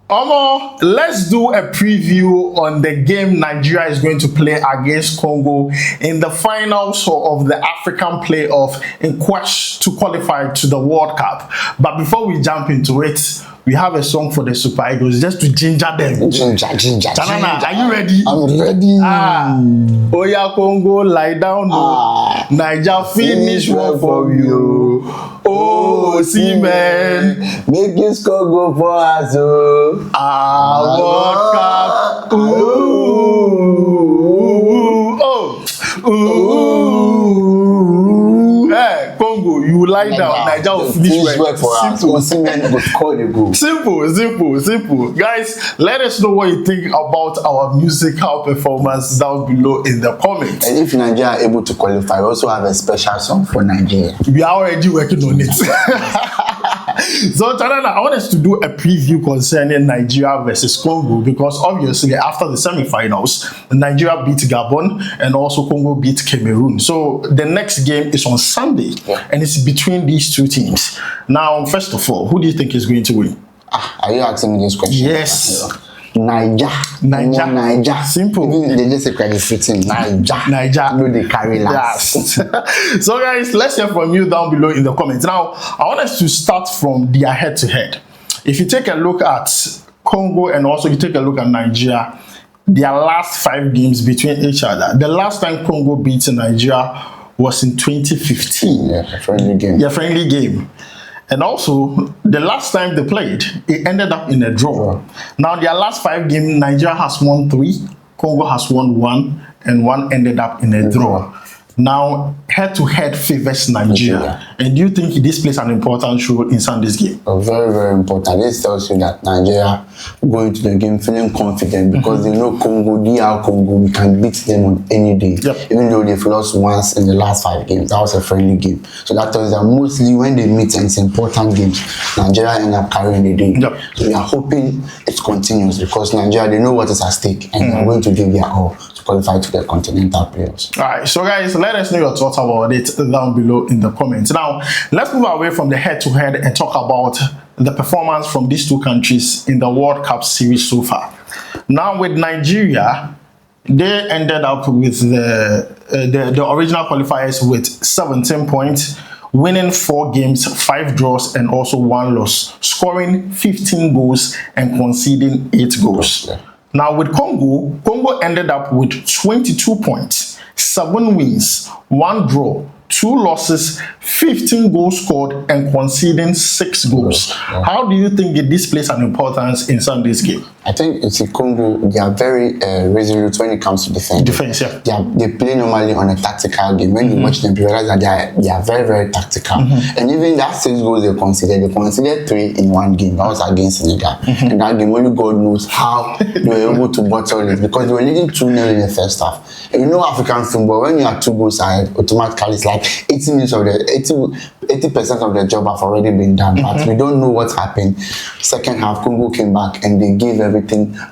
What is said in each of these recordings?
Omo, let's do a preview on the game Nigeria is going to play against Congo in the finals of the African playoff in quest to qualify to the World Cup. But before we jump into it, we have a song for the Super Eagles just to ginger them. Ginger. Chanana, are you ready? I'm ready. Oya Congo, lie down. Niger finish well for you. Oh, osimhen, make this Congo for us. World Cup. Ooh. Hey, Congo, you lie down. Niger will finish well for us. Osimhen will score the goal. Simple. Guys, let us know what you think about our musical performance down below in the comments. And if Nigeria are able to qualify, we also have a special song for Nigeria. We are already working on it. So, Chanana, I want us to do a preview concerning Nigeria versus Congo because obviously after the semi-finals, Nigeria beat Gabon and also Congo beat Cameroon. So the next game is on Sunday and it's between these two teams. Now, first of all, who do you think is going to win? Are you asking me this question? Yes. Niger. Simple. Even they just say credit fitting. Niger. No, they carry last. Yes. So guys, let's hear from you down below in the comments. Now, I want us to start from their head-to-head. If you take a look at Congo and also you take a look at Nigeria, their last 5 games between each other. The last time Congo beat Nigeria was in 2015. Yeah, a friendly game. Yeah, friendly game. And also, the last time they played, it ended up in a draw. Now, their last 5 games, Nigeria has won 3, Congo has won 1, and 1 ended up in a draw. Now, head-to-head favors Nigeria. And do you think this plays an important role in Sunday's game? Very, very important. This tells you that Nigeria go into the game feeling confident because they know Congo, DR Congo, we can beat them on any day. Even though they've lost once in the last 5 games. That was a friendly game. So that tells you that mostly when they meet and it's important games, Nigeria end up carrying the day. So we are hoping it continues because Nigeria, they know what is at stake and they are going to give their all to qualify to the continental players. Alright, so guys, let us know your thoughts about it down below in the comments. Now, let's move away from the head-to-head and talk about the performance from these two countries in the World Cup series so far. Now, with Nigeria, they ended up with the original qualifiers with 17 points, winning 4 games, 5 draws, and also 1 loss, scoring 15 goals and conceding 8 goals. Now, with Congo ended up with 22 points, 7 wins, 1 draw, 2 losses, 15 goals scored, and conceding 6 goals. How do you think this plays an importance in Sunday's game? I think it's in Congo, they are very resolute when it comes to defense. They play normally on a tactical game. When you watch them, you realize that they are very, very tactical. And even that 6 goals they considered 3 in 1 game. That was against Senegal. And that game, only God knows how they were able to bottle it because they were leading 2-0 in the first half. And you know African football, when you are 2 goals ahead, automatically it's like 80% of the job have already been done. But we don't know what happened. Second half, Congo came back and they gave everything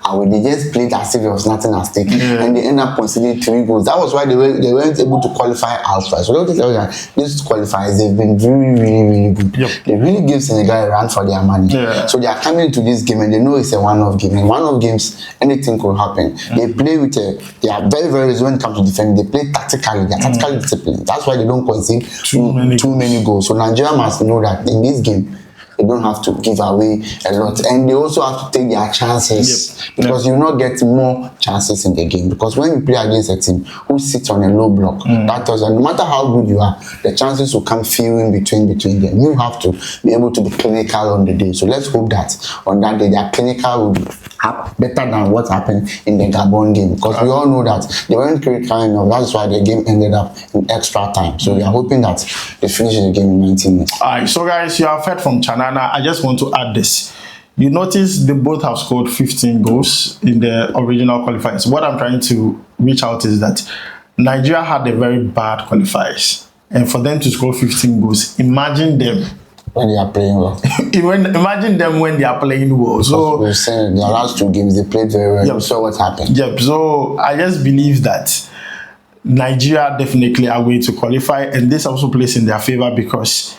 away. They just played as if there was nothing at stake, and they ended up conceding 3 goals. That was why they weren't able to qualify outright. So don't tell you that these qualifiers, they've been really, really, really good. They really give Senegal a run for their money. So they are coming to this game and they know it's a one-off game. In one-off games, anything could happen. They play with they are very, very when it comes to defending. They play tactically. They are tactically disciplined. That's why they don't concede too many goals. So Nigeria must know that in this game, they don't have to give away a lot, and they also have to take their chances because you will not get more chances in the game. Because when you play against a team who sits on a low block, that tells you no matter how good you are, the chances will come few in between them. You have to be able to be clinical on the day. So let's hope that on that day, their clinical will be better than what happened in the Gabon game, because we all know that they weren't critical enough. That's why the game ended up in extra time. So we are hoping that they finish the game in 19 minutes. Alright, so guys, you have heard from Chanana. I just want to add this. You notice they both have scored 15 goals in the original qualifiers. What I'm trying to reach out is that Nigeria had a very bad qualifiers, and for them to score 15 goals, imagine them when they are playing well. Imagine them when they are playing well. So we've seen their last 2 games they played very well. So what happened? So I just believe that Nigeria definitely are going to qualify, and this also plays in their favor because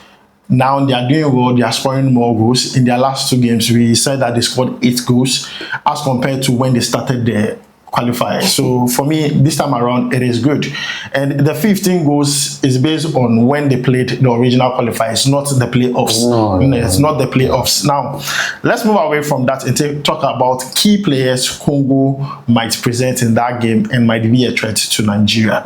Now they are doing well, they are scoring more goals. In their last 2 games, we said that they scored 8 goals as compared to when they started the qualifier. So for me, this time around, it is good. And the 15 goals is based on when they played the original qualifiers, not the playoffs. No, it's not the playoffs. Now, let's move away from that and talk about key players Congo might present in that game and might be a threat to Nigeria.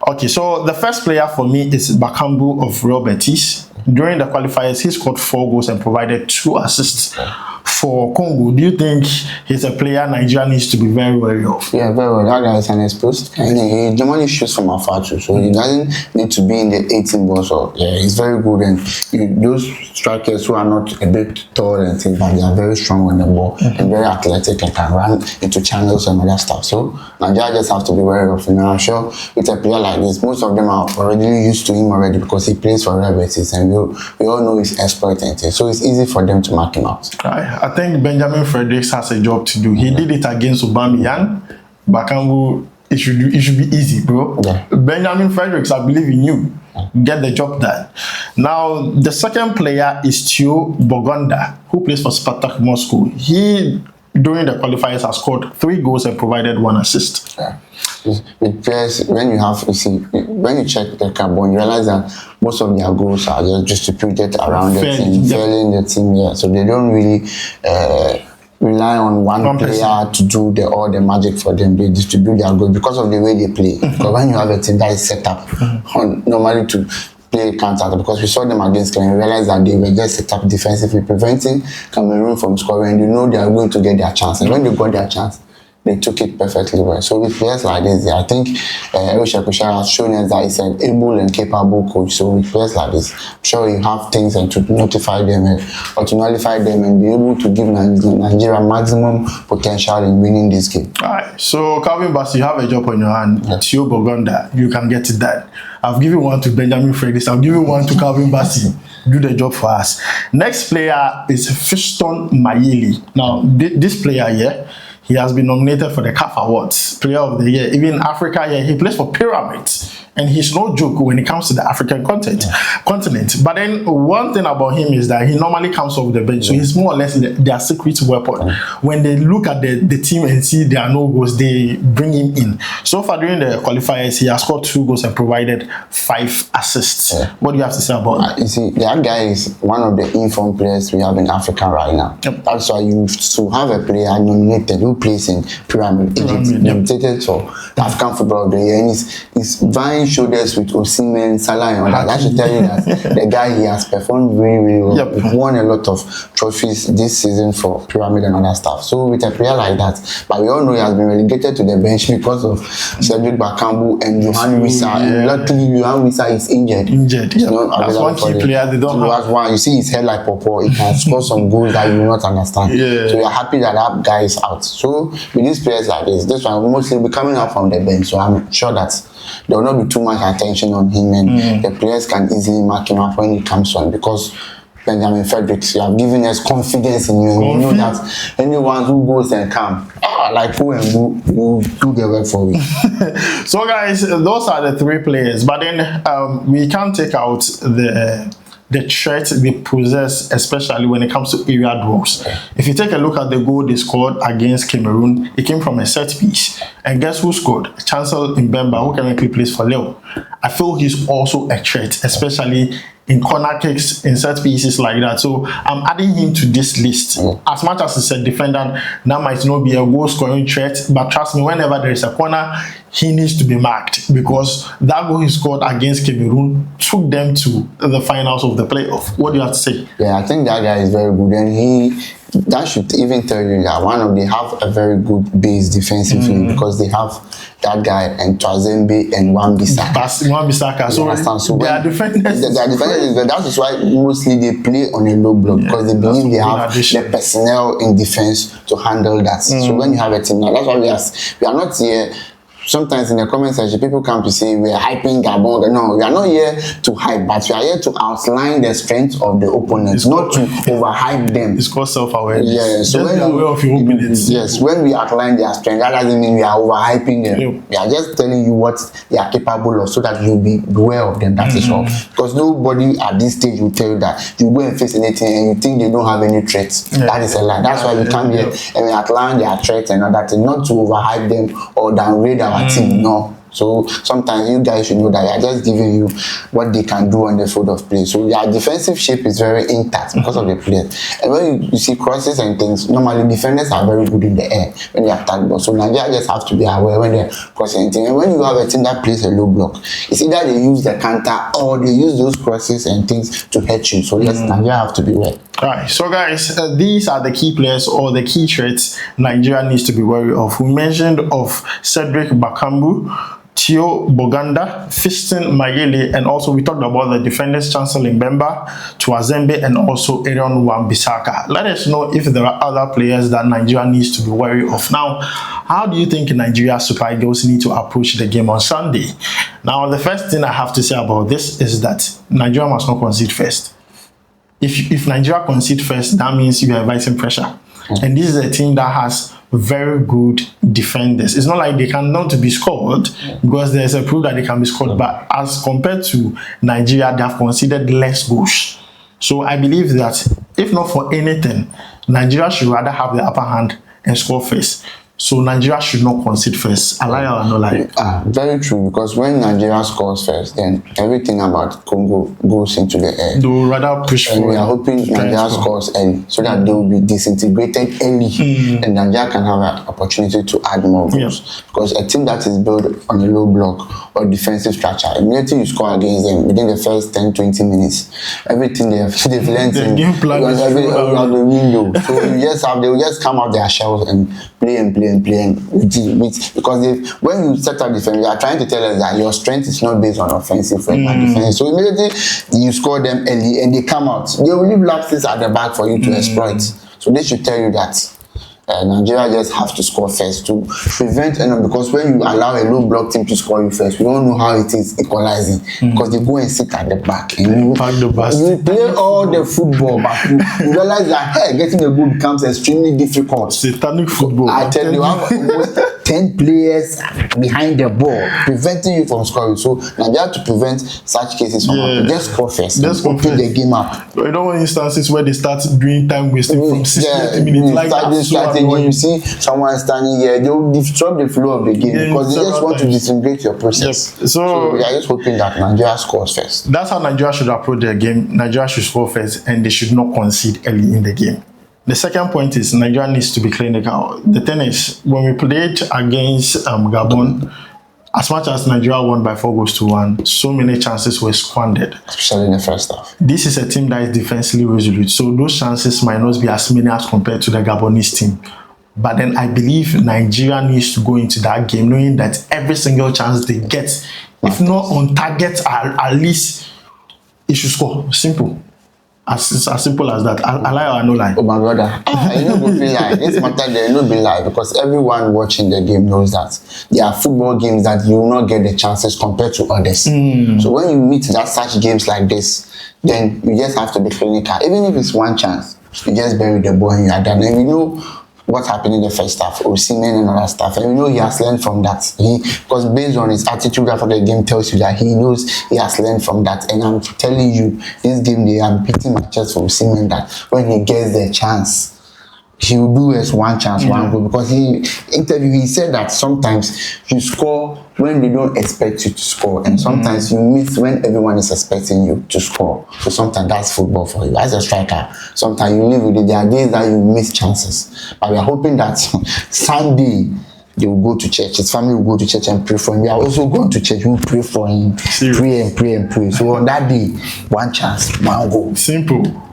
Okay, so the first player for me is Bakambu of Real Betis. During the qualifiers, he scored 4 goals and provided 2 assists. For Congo, do you think he's a player Nigeria needs to be very wary of? Yeah, very well. That guy is an explosive. And he normally shoots from afar too, so he doesn't need to be in the 18 balls. So yeah, he's very good. And those strikers who are not a bit tall and things, but they are very strong on the ball and very athletic and can run into channels and other stuff. So Nigeria just have to be wary of him. And I'm sure with a player like this, most of them are already used to him already because he plays for Real Betis, and we all know his exploit and things. So it's easy for them to mark him out. I think Benjamin Fredericks has a job to do. He did it against Aubameyang. Bakambu, it should be easy, bro. Yeah. Benjamin Fredericks, I believe in you. Get the job done. Now, the second player is Theo Bogonda, who plays for Spartak Moscow. He, during the qualifiers, has scored 3 goals and provided 1 assist. Yeah. With players, when you check the carbon, you realize that most of their goals are just distributed around the team, fairly in the team. Yeah, so they don't really rely on one player to do all the magic for them. They distribute their goals because of the way they play. Because when you have a team that is set up normally to play counter, because we saw them against Cameroon, we realized that they were just set up defensively, preventing Cameroon from scoring. You know they are going to get their chance, and when they got their chance, they took it perfectly well. So with players like this, I think Elisha Kushara has shown us that he's an able and capable coach. So with players like this, I'm sure you have things and to notify them or to nullify them and be able to give Nigeria maximum potential in winning this game. All right. So Calvin Bassey, you have a job on your hand. Theo Bogonda, you can get it done. I've given one to Benjamin Fredericks. I've given one to Calvin Bassey. Do the job for us. Next player is Fiston Mayele. Now, this player here, he has been nominated for the CAF Awards, Player of the Year. Even Africa, he plays for Pyramids. And he's no joke when it comes to the African continent. But then one thing about him is that he normally comes off the bench. So he's more or less their secret weapon. When they look at the team and see there are no goals, they bring him in. So far during the qualifiers, he has scored 2 goals and provided 5 assists. What do you have to say about that? You see, that guy is one of the informed players we have in Africa right now. That's why you to have a player nominated who plays in Pyramid Egypt, nominated for the African Football of the Year, and he's vying shoulders with Osimhen, Salah, and all that. That should tell you that the guy, he has performed really, really well. He won a lot of trophies this season for Pyramid and other stuff. So with a player like that, but we all know he has been relegated to the bench because of Cedric Bakambu and Johan Wissa. And luckily, Johan Wissa is injured. That's one key player they don't have. One. You see his head like Popo. He can score some goals that you will not understand. So we are happy that that guy is out. So with these players like this one will mostly be coming out from the bench. So I'm sure that there will not be too much attention on him, and the players can easily mark him up when he comes on, because Benjamin Fredericks, you have given us confidence in you. You know that anyone who goes and comes, like who and who will do the work for you. So guys, those are the 3 players, but then we can't take out the threat they possess, especially when it comes to area duels. If you take a look at the goal they scored against Cameroon, it came from a set piece. And guess who scored? Chancel Mbemba, who currently plays for Lille. I feel he's also a threat, especially in corner kicks, in set pieces like that. So I'm adding him to this list. As much as he's a defender, that might not be a goal scoring threat, but trust me, whenever there is a corner, he needs to be marked, because that goal he scored against Cameroon took them to the finals of the playoff. What do you have to say? Yeah, I think that guy is very good, and that should even tell you that they have a very good base defensively, because they have that guy and Twazembe and Wan-Bissaka. So they are defenders. That is why mostly they play on a low block, because they believe they have the personnel in defense to handle that. So when you have a team, now that's why we are not here sometimes in the comment section, people come to say we are hyping Gabon. No, we are not here to hype, but we are here to outline the strength of the opponents, not to overhype them. It's called self-awareness. Yeah, so when aware of your opponents. Yes, when we outline their strength, that doesn't mean we are overhyping them. Yep. We are just telling you what they are capable of, so that you'll be aware of them. That is all. Because nobody at this stage will tell you that you go and face anything and you think they don't have any threats. Yeah. That is a lie. That's why we come here and we outline their threats and all that, not to overhype them or downgrade our team. No. So sometimes you guys should know that they are just giving you what they can do on the field of play. So their defensive shape is very intact because of the players. And when you see crosses and things, normally defenders are very good in the air when they attack ball. So Nigeria just have to be aware when they're crossing anything. And when you have a team that plays a low block, it's either they use the counter or they use those crosses and things to hurt you. So yes, Nigeria have to be aware. Alright, so guys, these are the key players or the key traits Nigeria needs to be wary of. We mentioned of Cedric Bakambu, Theo Boganda, Fiston Mayele, and also we talked about the defenders Chancellor Mbemba, Tuazembe, and also Aaron Wan-Bissaka. Let us know if there are other players that Nigeria needs to be wary of. Now, how do you think Nigeria Super Eagles need to approach the game on Sunday? Now, the first thing I have to say about this is that Nigeria must not concede first. If Nigeria concede first, that means you are inviting pressure. And this is a team that has very good defenders. It's not like they cannot be scored, because there's a proof that they can be scored, but as compared to Nigeria, they have conceded less goals. So I believe that if not for anything, Nigeria should rather have the upper hand and score first. So Nigeria should not concede first. I lie or no lie? Very true, because when Nigeria scores first, then everything about Congo goes into the air. They will rather push forward. And we are hoping Nigeria scores early, so that they will be disintegrated early, and Nigeria can have an opportunity to add more goals. Because a team that is built on a low block or defensive structure, immediately you score against them within the first 10-20 minutes, everything they've learned in game plan is the window. So they will just come out their shells and play because when you set up defense, you are trying to tell us that your strength is not based on offensive defense. So immediately you score them early and they come out, they will leave lapses at the back for you to exploit. So they should tell you that Nigeria just have to score first to prevent, because when you allow a low block team to score you first, we don't know how it is equalizing, because they go and sit at the back and you play all the football, but you realize that getting a goal becomes extremely difficult. Satanic football. I tell you, have almost 10 players behind the ball preventing you from scoring. So Nigeria to prevent such cases from happening, just score first, just open the game up. You don't want instances where they start doing time wasting from 60 minutes like that. When you see someone standing here, they will disrupt the flow of the game because they just want to disintegrate your process. Yep. So we are just hoping that Nigeria scores first. That's how Nigeria should approach their game. Nigeria should score first, and they should not concede early in the game. The second point is Nigeria needs to be clinical. The thing is, when we played against Gabon, as much as Nigeria won by 4-1, so many chances were squandered. Especially in the first half. This is a team that is defensively resolute, so those chances might not be as many as compared to the Gabonese team. But then I believe Nigeria needs to go into that game knowing that every single chance they get, if not on target, at least it should score. Simple. As simple as that. I lie or no lie? Oh my brother, I know go feel like this matter there no be lie, because everyone watching the game knows that there are football games that you will not get the chances compared to others. So when you meet that such games like this, then you just have to be clinical. Even if it's one chance, you just bury the ball and you are done. And you know what happened in the first half, osimhen and other stuff, and you know he has learned from that. Because based on his attitude after the game tells you that he knows he has learned from that. And I'm telling you, this game they are beating my chest for osimhen that when he gets the chance, he will do as one chance, one goal. Because he said that sometimes you score when they don't expect you to score, and sometimes you miss when everyone is expecting you to score. So sometimes that's football for you. As a striker, sometimes you live with it. There are days that you miss chances. But we are hoping that Sunday they will go to church. His family will go to church and pray for him. We are also going to church. We will pray for him. Pray. So on that day, one chance, one goal.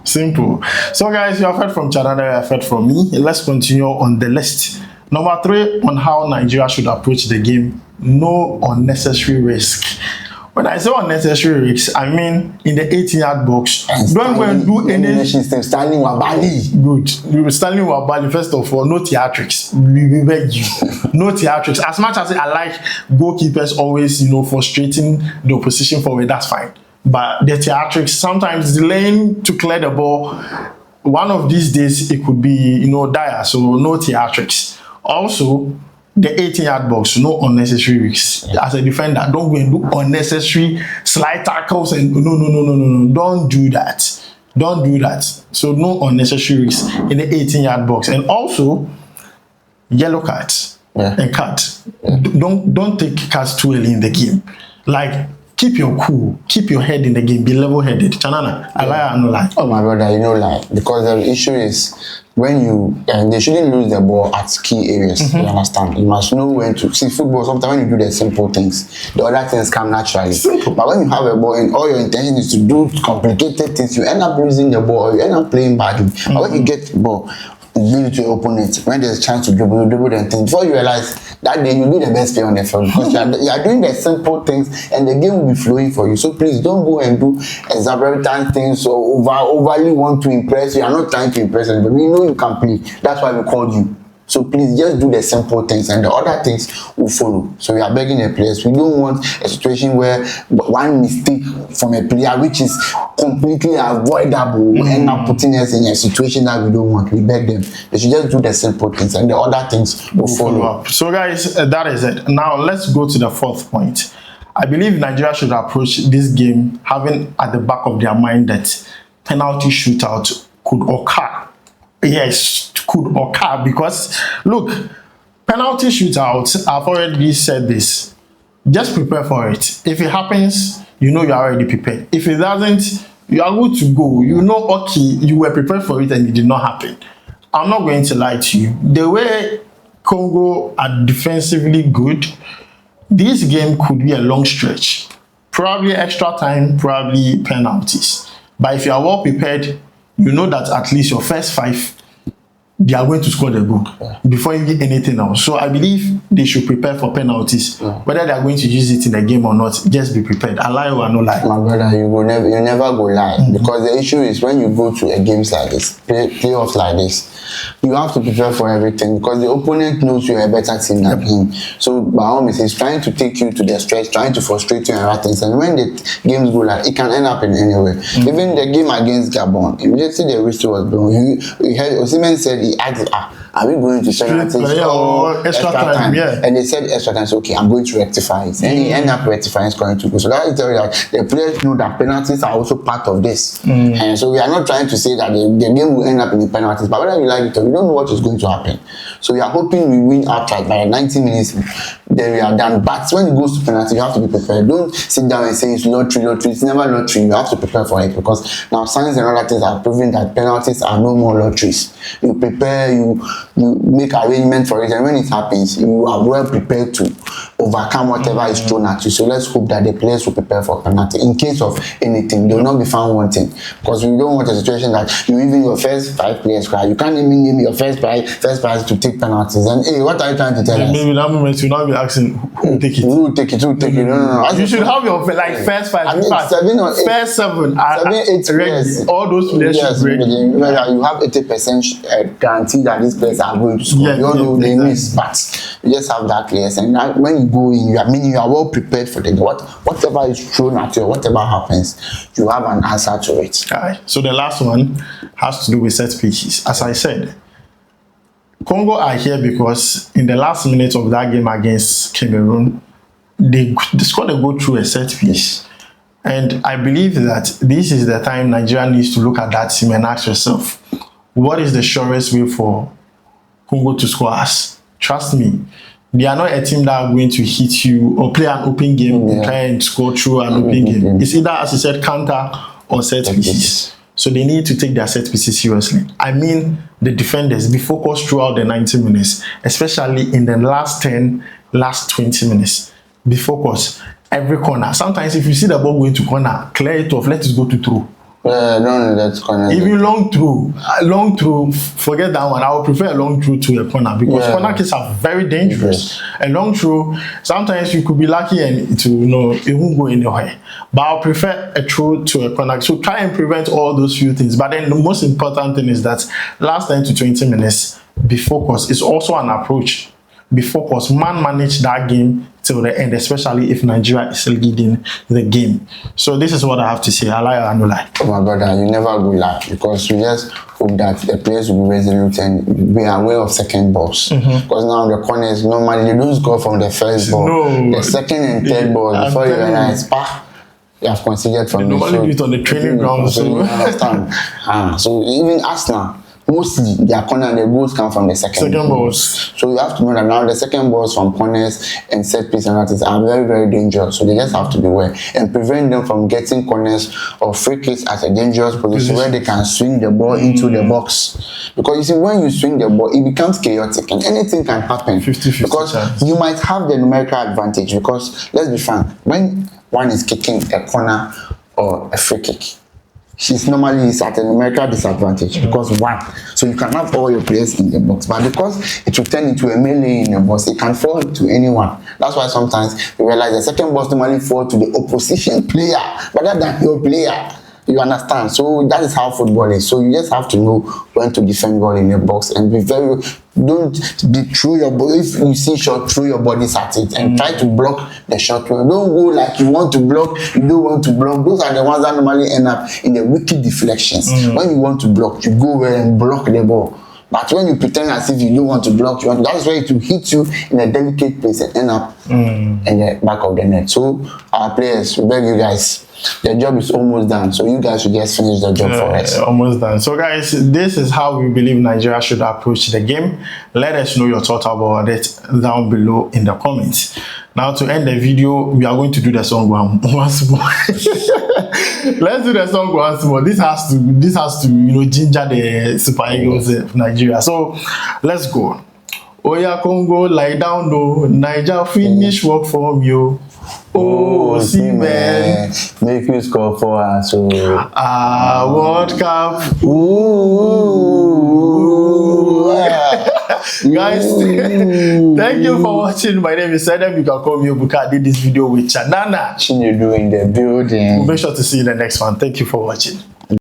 Simple. So guys, you have heard from Chadana, you have heard from me. Let's continue on the list. Number 3 on how Nigeria should approach the game: no unnecessary risk. when I say unnecessary risks, I mean in the 18-yard box. Don't go and do any. Stanley Wabali. Good. You Stanley Wabali, first of all, no theatrics. We beg you. No theatrics. As much as I like goalkeepers always, frustrating the opposition forward, that's fine. But the theatrics, sometimes delaying to clear the ball, one of these days it could be, dire. So no theatrics. Also, the 18-yard box, no unnecessary risks. As a defender, don't go and do unnecessary slide tackles and no. Don't do that. Don't do that. So no unnecessary risks in the 18-yard box. And also, yellow cards and cards. Don't take cards too early in the game. Like, keep your cool, keep your head in the game, be level-headed. Chanana, I lie or no lie? Oh my brother, lie. Because the issue is when they shouldn't lose the ball at key areas. You understand? You must know when to see football. Sometimes when you do the simple things, the other things come naturally. Simple. But when you have a ball and all your intention is to do complicated things, you end up losing the ball or you end up playing badly. But when you get the ball, give it to your opponent. When there's a chance to dribble and things. Before you realize that day you'll be the best player on the field because you are doing the simple things and the game will be flowing for you. So please don't go and do exorbitant things or overly want to impress. You are not trying to impress us, but we know you can play. That's why we called you. So please just do the simple things and the other things will follow. So we are begging the players. We don't want a situation where one mistake from a player which is completely avoidable will end up putting us in a situation that we don't want. We beg them. They should just do the simple things and the other things will follow. So guys, that is it. Now let's go to the fourth point. I believe Nigeria should approach this game having at the back of their mind that penalty shootout could occur. Yes, could occur because look, penalty shootouts, I've already said this. Just prepare for it. If it happens, you are already prepared. If it doesn't, you are good to go. Okay, you were prepared for it and it did not happen. I'm not going to lie to you. The way Congo are defensively good, this game could be a long stretch. Probably extra time, probably penalties. But if you are well prepared, you know that at least your first 5, they are going to score the goal before you get anything else. So I believe they should prepare for penalties. Whether they are going to use it in the game or not, just be prepared. I lie or no lie? My brother, you never go lie. Because the issue is when you go to a games like this, playoffs like this, you have to prepare for everything because the opponent knows you're a better team than him. So by all means, he's trying to take you to the stretch, trying to frustrate you and other things. And when the games go like, it can end up in anywhere. Even the game against Gabon, immediately the whistle was blown. You heard Osimhen said he asked, are we going to penalties or extra time? And they said extra time. So okay, I'm going to rectify it. And he ended up rectifying scoring 2 goals. So that is telling you that the players know that penalties are also part of this. And so we are not trying to say that the game will end up in the penalties, but whether you like it or we don't know what is going to happen. So we are hoping we win outright by 90 minutes. Then we are done. But when it goes to penalty, you have to be prepared. Don't sit down and say it's lottery. It's never lottery. You have to prepare for it because now science and other things are proving that penalties are no more lotteries. You prepare, you make arrangements for it, and when it happens, you are well prepared to overcome whatever is thrown at you. So let's hope that the players will prepare for penalty. In case of anything, they will not be found wanting because we don't want a situation that you even your first 5 players cry. You can't even name your first prize to take penalties. And hey, what are you trying to tell us? Maybe that moment you will not be asking who will take it. Who will take it? No. You should have your first 5. I mean, 7 or 8. First 7, 8 players. All those players should be ready. You have 80% guarantee that these players are going to score. You all know they miss, but you just have that players. And that when you go in, you are well prepared for whatever is thrown at you, whatever happens, you have an answer to it. Alright. So the last one has to do with set pieces. As I said, Congo are here because in the last minute of that game against Cameroon, they scored a goal through a set piece. And I believe that this is the time Nigeria needs to look at that team and ask yourself, what is the surest way for Congo to score us? Trust me, they are not a team that are going to hit you or play an open game and try and score through an open game. It's either, as you said, counter or set pieces. So they need to take their set pieces seriously. I mean, the defenders be focused throughout the 90 minutes, especially in the last 20 minutes. Be focused every corner. Sometimes if you see the ball going to corner, clear it off, let it go to throw. No, that's corner. Even long through, forget that one. I would prefer a long through to a corner because corner kicks are very dangerous. A long through, sometimes you could be lucky and it won't go anywhere. But I'll prefer a through to a corner. So try and prevent all those few things. But then the most important thing is that last 10 to 20 minutes, be focused. It's also an approach. Be focused. Man manage that game till the end, especially if Nigeria is leading the game. So this is what I have to say. I lie or no lie. Oh my brother, you never go lie because we just hope that the players will be resolute and be aware of second balls. Because now the corners normally you don't score from the first ball. No. The second and third ball before you realize, you have considered from the normally do it on the training ground. So you understand. So even Arsenal, mostly their corner and the goals come from the second balls. So you have to know that now the second balls from corners and set piece penalties are very, very dangerous. So they just have to be aware and prevent them from getting corners or free kicks at a dangerous position where they can swing the ball into the box. Because you see, when you swing the ball, it becomes chaotic and anything can happen. 50-50 because chance. You might have the numerical advantage. Because let's be frank, when one is kicking a corner or a free kick, she's normally at a numerical disadvantage because one, so you can have all your players in the box, but because it will turn into a melee in the box, it can fall to anyone. That's why sometimes you realize the second balls normally fall to the opposition player rather than your player. You understand? So that is how football is. So you just have to know when to defend well in the box and be very. Don't be through your body. If you see shot, throw your bodies at it and try to block the shot. Don't go like you want to block, you don't want to block. Those are the ones that normally end up in the wicked deflections. When you want to block, you go well and block the ball. But when you pretend as if you don't want to block, that is where it will hit you in a delicate place and end up in the back of the net. So our players, we beg you guys, the job is almost done. So you guys should just finish the job for us. Almost done. So guys, this is how we believe Nigeria should approach the game. Let us know your thoughts about it down below in the comments. Now to end the video, we are going to do the song once more. Let's do the song once more. This has to ginger the Super Eagles of Nigeria. So let's go. Oya Congo, lie down, no. Niger finish work for you. Oh, osimhen, make you score for us. World Cup. Ooh. Guys, thank you for watching. My name is Adam. You can call me Obuka. I did this video with Chanana. You're doing the building. Make sure to see you in the next one. Thank you for watching.